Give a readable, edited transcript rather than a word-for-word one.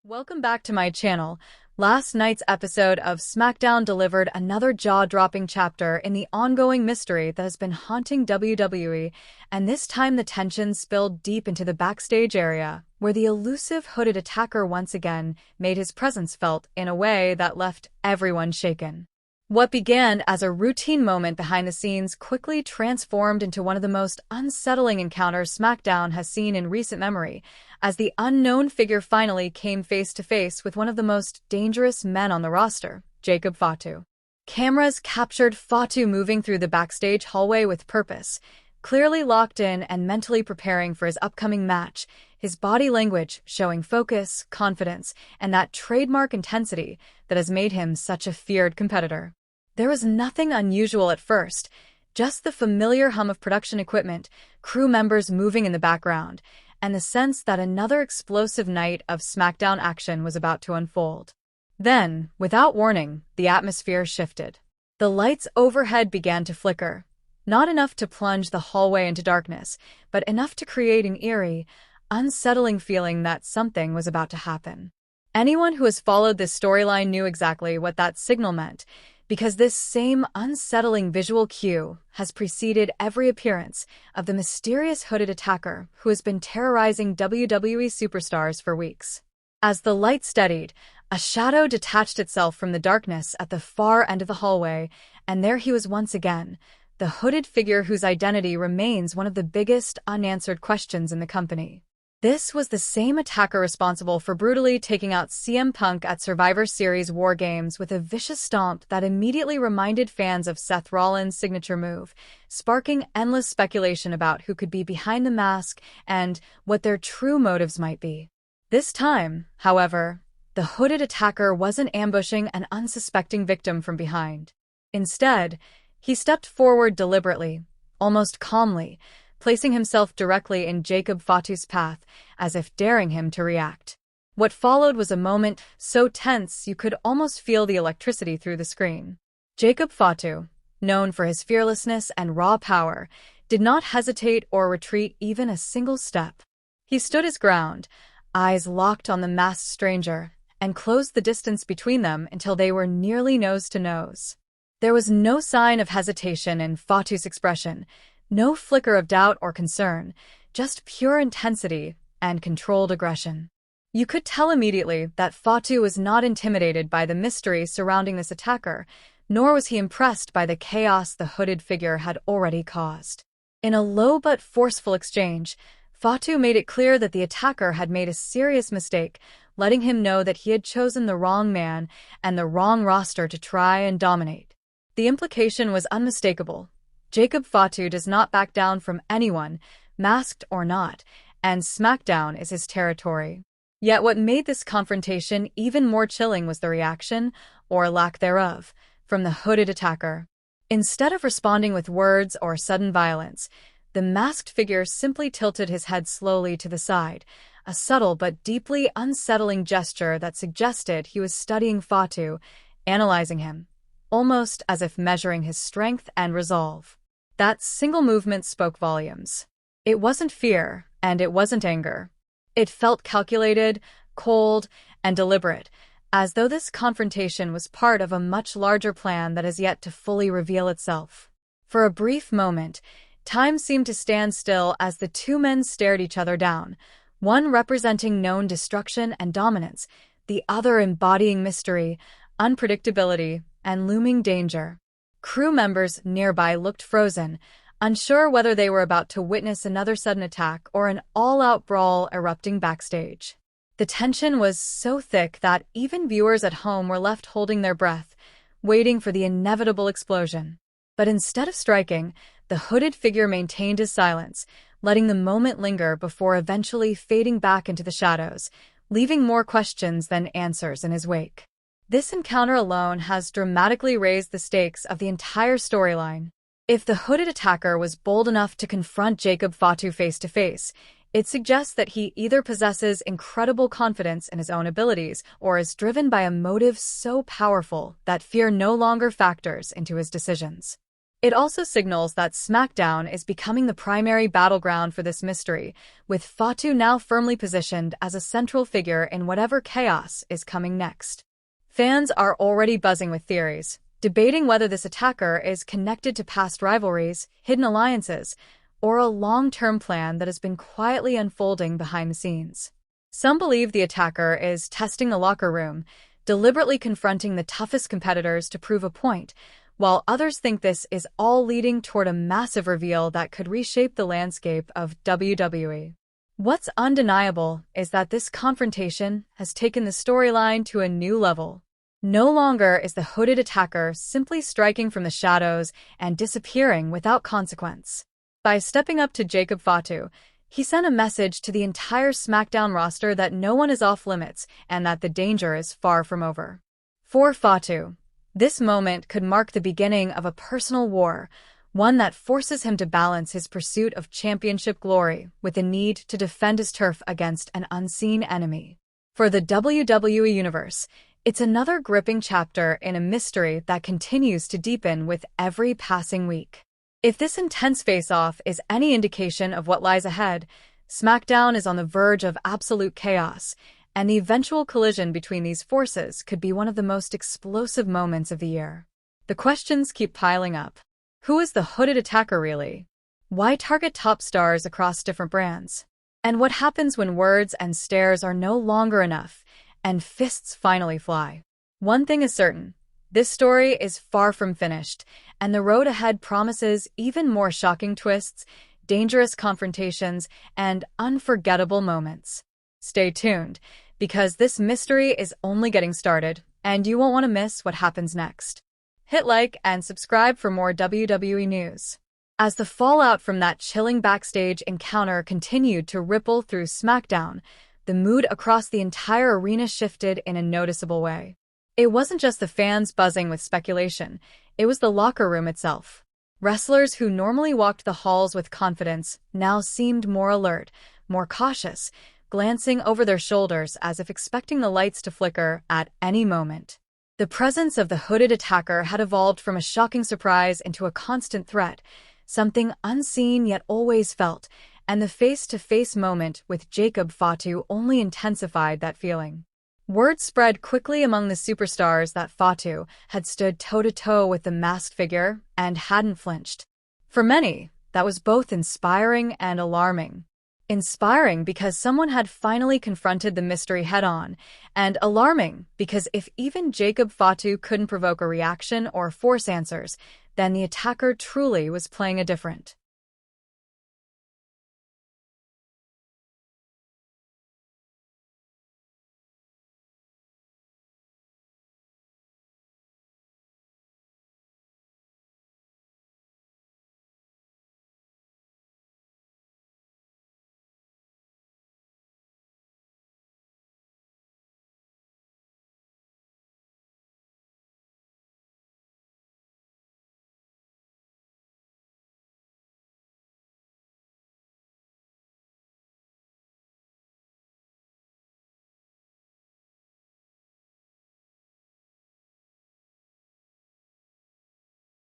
Welcome back to my channel. Last night's episode of SmackDown delivered another jaw-dropping chapter in the ongoing mystery that has been haunting WWE, and this time the tension spilled deep into the backstage area, where the elusive hooded attacker once again made his presence felt in a way that left everyone shaken. What began as a routine moment behind the scenes quickly transformed into one of the most unsettling encounters SmackDown has seen in recent memory, as the unknown figure finally came face-to-face with one of the most dangerous men on the roster, Jacob Fatu. Cameras captured Fatu moving through the backstage hallway with purpose, clearly locked in and mentally preparing for his upcoming match, his body language showing focus, confidence, and that trademark intensity that has made him such a feared competitor. There was nothing unusual at first, just the familiar hum of production equipment, crew members moving in the background, and the sense that another explosive night of SmackDown action was about to unfold. Then, without warning, the atmosphere shifted. The lights overhead began to flicker, not enough to plunge the hallway into darkness, but enough to create an eerie, unsettling feeling that something was about to happen. Anyone who has followed this storyline knew exactly what that signal meant, because this same unsettling visual cue has preceded every appearance of the mysterious hooded attacker who has been terrorizing WWE superstars for weeks. As the light steadied, a shadow detached itself from the darkness at the far end of the hallway, and there he was once again, the hooded figure whose identity remains one of the biggest unanswered questions in the company. This was the same attacker responsible for brutally taking out CM Punk at Survivor Series War Games with a vicious stomp that immediately reminded fans of Seth Rollins' signature move, sparking endless speculation about who could be behind the mask and what their true motives might be. This time, however, the hooded attacker wasn't ambushing an unsuspecting victim from behind. Instead, he stepped forward deliberately, almost calmly, placing himself directly in Jacob Fatu's path, as if daring him to react. What followed was a moment so tense you could almost feel the electricity through the screen. Jacob Fatu, known for his fearlessness and raw power, did not hesitate or retreat even a single step. He stood his ground, eyes locked on the masked stranger, and closed the distance between them until they were nearly nose to nose. There was no sign of hesitation in Fatu's expression, no flicker of doubt or concern, just pure intensity and controlled aggression. You could tell immediately that Fatu was not intimidated by the mystery surrounding this attacker, nor was he impressed by the chaos the hooded figure had already caused. In a low but forceful exchange, Fatu made it clear that the attacker had made a serious mistake, letting him know that he had chosen the wrong man and the wrong roster to try and dominate. The implication was unmistakable. Jacob Fatu does not back down from anyone, masked or not, and SmackDown is his territory. Yet what made this confrontation even more chilling was the reaction, or lack thereof, from the hooded attacker. Instead of responding with words or sudden violence, the masked figure simply tilted his head slowly to the side, a subtle but deeply unsettling gesture that suggested he was studying Fatu, analyzing him, almost as if measuring his strength and resolve. That single movement spoke volumes. It wasn't fear, and it wasn't anger. It felt calculated, cold, and deliberate, as though this confrontation was part of a much larger plan that has yet to fully reveal itself. For a brief moment, time seemed to stand still as the two men stared each other down, one representing known destruction and dominance, the other embodying mystery, unpredictability, and looming danger. Crew members nearby looked frozen, unsure whether they were about to witness another sudden attack or an all-out brawl erupting backstage. The tension was so thick that even viewers at home were left holding their breath, waiting for the inevitable explosion. But instead of striking, the hooded figure maintained his silence, letting the moment linger before eventually fading back into the shadows, leaving more questions than answers in his wake. This encounter alone has dramatically raised the stakes of the entire storyline. If the hooded attacker was bold enough to confront Jacob Fatu face-to-face, it suggests that he either possesses incredible confidence in his own abilities or is driven by a motive so powerful that fear no longer factors into his decisions. It also signals that SmackDown is becoming the primary battleground for this mystery, with Fatu now firmly positioned as a central figure in whatever chaos is coming next. Fans are already buzzing with theories, debating whether this attacker is connected to past rivalries, hidden alliances, or a long-term plan that has been quietly unfolding behind the scenes. Some believe the attacker is testing the locker room, deliberately confronting the toughest competitors to prove a point, while others think this is all leading toward a massive reveal that could reshape the landscape of WWE. What's undeniable is that this confrontation has taken the storyline to a new level. No longer is the hooded attacker simply striking from the shadows and disappearing without consequence. By stepping up to Jacob Fatu, he sent a message to the entire SmackDown roster that no one is off limits and that the danger is far from over. For Fatu, this moment could mark the beginning of a personal war, one that forces him to balance his pursuit of championship glory with the need to defend his turf against an unseen enemy. For the WWE Universe, it's another gripping chapter in a mystery that continues to deepen with every passing week. If this intense face-off is any indication of what lies ahead, SmackDown is on the verge of absolute chaos, and the eventual collision between these forces could be one of the most explosive moments of the year. The questions keep piling up. Who is the hooded attacker really? Why target top stars across different brands? And what happens when words and stares are no longer enough, and fists finally fly? One thing is certain. This story is far from finished, and the road ahead promises even more shocking twists, dangerous confrontations, and unforgettable moments. Stay tuned, because this mystery is only getting started, and you won't want to miss what happens next. Hit like and subscribe for more WWE news. As the fallout from that chilling backstage encounter continued to ripple through SmackDown, the mood across the entire arena shifted in a noticeable way. It wasn't just the fans buzzing with speculation, it was the locker room itself. Wrestlers who normally walked the halls with confidence now seemed more alert, more cautious, glancing over their shoulders as if expecting the lights to flicker at any moment. The presence of the hooded attacker had evolved from a shocking surprise into a constant threat, something unseen yet always felt, and the face-to-face moment with Jacob Fatu only intensified that feeling. Word spread quickly among the superstars that Fatu had stood toe-to-toe with the masked figure and hadn't flinched. For many, that was both inspiring and alarming. Inspiring because someone had finally confronted the mystery head-on, and alarming because if even Jacob Fatu couldn't provoke a reaction or force answers, then the attacker truly was playing a different